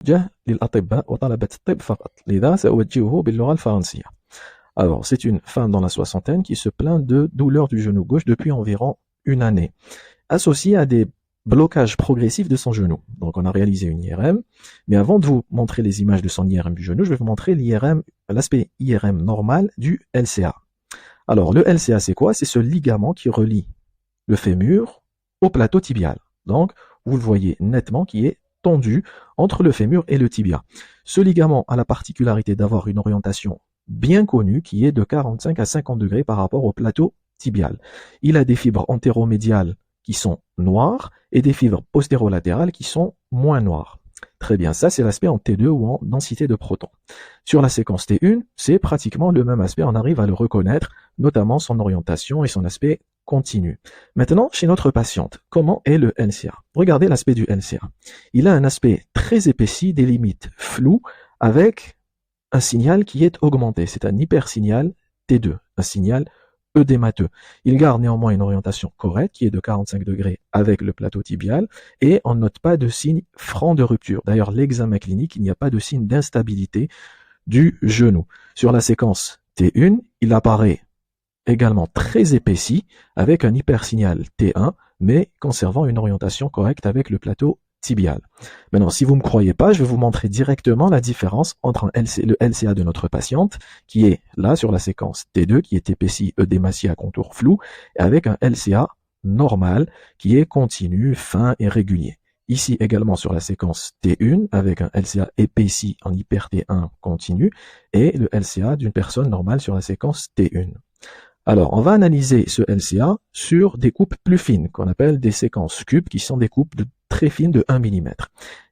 موجه للأطباء وطلبة الطب فقط لذا سأوجهه باللغة الفرنسية. Alors, c'est une femme dans la soixantaine qui se plaint de douleurs du genou gauche depuis environ une année, associée à des blocages progressifs de son genou. Donc, on a réalisé une IRM, mais avant de vous montrer les images de son IRM du genou, je vais vous montrer l'IRM, l'aspect IRM normal du LCA. Alors, le LCA, c'est quoi? C'est ce ligament qui relie le fémur au plateau tibial. Donc, vous le voyez nettement qui est tendu entre le fémur et le tibia. Ce ligament a la particularité d'avoir une orientation bien connue qui est de 45 à 50 degrés par rapport au plateau tibial. Il a des fibres antéromédiales qui sont noires et des fibres postérolatérales qui sont moins noires. Très bien, ça c'est l'aspect en T2 ou en densité de protons. Sur la séquence T1, c'est pratiquement le même aspect, on arrive à le reconnaître, notamment son orientation et son aspect continu. Maintenant, chez notre patiente, comment est le LCA? Regardez l'aspect du LCA. Il a un aspect très épaissi, des limites floues, avec un signal qui est augmenté. C'est un hypersignal T2, un signal œdémateux. Il garde néanmoins une orientation correcte qui est de 45 degrés avec le plateau tibial et on ne note pas de signe franc de rupture. D'ailleurs, l'examen clinique, il n'y a pas de signe d'instabilité du genou. Sur la séquence T1, il apparaît également très épaissi avec un hypersignal T1, mais conservant une orientation correcte avec le plateau tibial. Maintenant, si vous ne me croyez pas, je vais vous montrer directement la différence entre le LCA de notre patiente, qui est là sur la séquence T2, qui est épaissi, œdématie à contour flou, et avec un LCA normal, qui est continu, fin et régulier. Ici également sur la séquence T1, avec un LCA épaissi en hyper T1 continu, et le LCA d'une personne normale sur la séquence T1. Alors, on va analyser ce LCA sur des coupes plus fines, qu'on appelle des séquences cubes, qui sont des coupes très fines de 1 mm.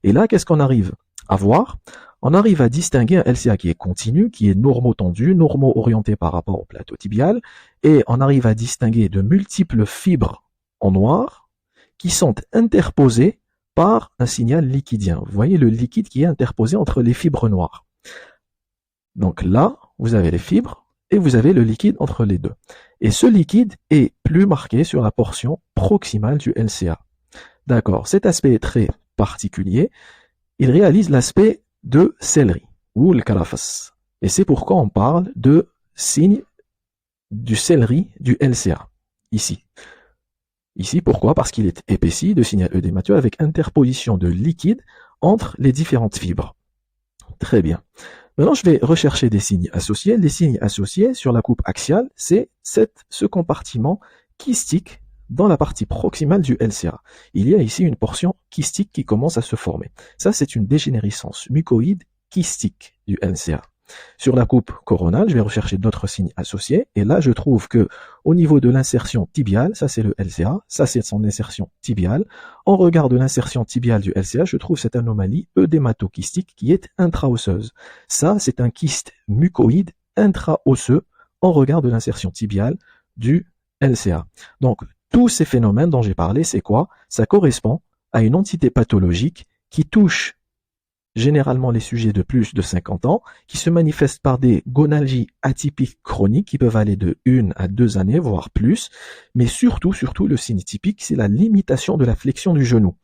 Et là, qu'est-ce qu'on arrive à voir? On arrive à distinguer un LCA qui est continu, qui est normo-tendu, normo-orienté par rapport au plateau tibial, et on arrive à distinguer de multiples fibres en noir qui sont interposées par un signal liquidien. Vous voyez le liquide qui est interposé entre les fibres noires. Donc là, vous avez les fibres, et vous avez le liquide entre les deux. Et ce liquide est plus marqué sur la portion proximale du LCA. D'accord, cet aspect est très particulier. Il réalise l'aspect de céleri, ou le kalafas. Et c'est pourquoi on parle de signe du céleri du LCA, ici. Ici, pourquoi? Parce qu'il est épaissi de signal œdémateux avec interposition de liquide entre les différentes fibres. Très bien. Maintenant, je vais rechercher des signes associés. Les signes associés sur la coupe axiale, c'est ce compartiment kystique dans la partie proximale du LCA. Il y a ici une portion kystique qui commence à se former. Ça, c'est une dégénérescence mucoïde kystique du LCA. Sur la coupe coronale, je vais rechercher d'autres signes associés. Et là, je trouve que au niveau de l'insertion tibiale, ça c'est le LCA, ça c'est son insertion tibiale. En regard de l'insertion tibiale du LCA, je trouve cette anomalie œdémato-kystique qui est intraosseuse. Ça, c'est un kyste mucoïde intraosseux en regard de l'insertion tibiale du LCA. Donc, tous ces phénomènes dont j'ai parlé, c'est quoi? Ça correspond à une entité pathologique qui touche généralement les sujets de plus de 50 ans, qui se manifestent par des gonalgies atypiques chroniques qui peuvent aller de 1 à 2 années, voire plus, mais surtout le signe typique, c'est la limitation de la flexion du genou.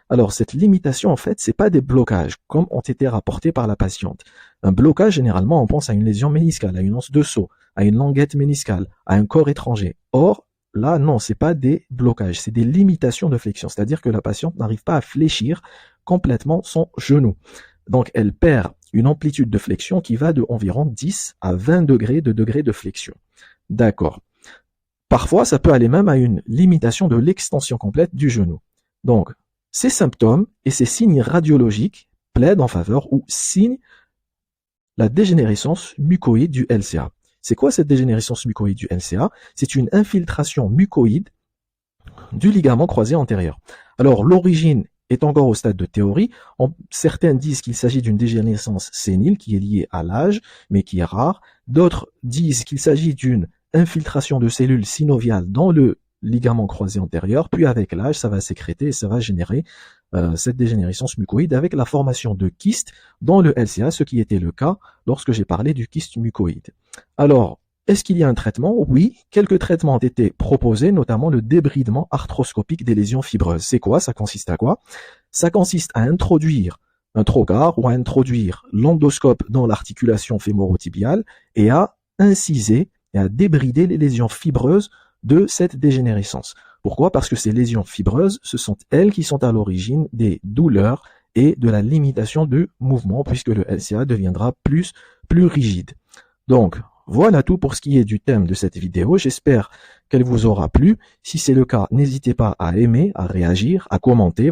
Alors cette limitation, en fait, c'est pas des blocages, comme ont été rapportés par la patiente. Un blocage, généralement, on pense à une lésion méniscale, à une anse de saut, à une languette méniscale, à un corps étranger. Or, là, non, c'est pas des blocages, c'est des limitations de flexion, c'est-à-dire que la patiente n'arrive pas à fléchir complètement son genou. Donc, elle perd une amplitude de flexion qui va de environ 10 à 20 degrés de flexion. D'accord. Parfois, ça peut aller même à une limitation de l'extension complète du genou. Donc, ces symptômes et ces signes radiologiques plaident en faveur ou signent la dégénérescence mucoïde du LCA. C'est quoi cette dégénérescence mucoïde du LCA? C'est une infiltration mucoïde du ligament croisé antérieur. Alors, l'origine est encore au stade de théorie. Certains disent qu'il s'agit d'une dégénérescence sénile qui est liée à l'âge, mais qui est rare. D'autres disent qu'il s'agit d'une infiltration de cellules synoviales dans le ligament croisé antérieur, puis avec l'âge, ça va sécréter et ça va générer cette dégénérescence mucoïde avec la formation de kystes dans le LCA, ce qui était le cas lorsque j'ai parlé du kyste mucoïde. Alors, est-ce qu'il y a un traitement? Oui, quelques traitements ont été proposés, notamment le débridement arthroscopique des lésions fibreuses. C'est quoi? Ça consiste à quoi? Ça consiste à introduire un trocar ou à introduire l'endoscope dans l'articulation fémoro-tibiale et à inciser et à débrider les lésions fibreuses de cette dégénérescence. Pourquoi? Parce que ces lésions fibreuses, ce sont elles qui sont à l'origine des douleurs et de la limitation du mouvement, puisque le LCA deviendra plus rigide. Donc, voilà tout pour ce qui est du thème de cette vidéo. J'espère qu'elle vous aura plu. Si c'est le cas, n'hésitez pas à aimer, à réagir, à commenter.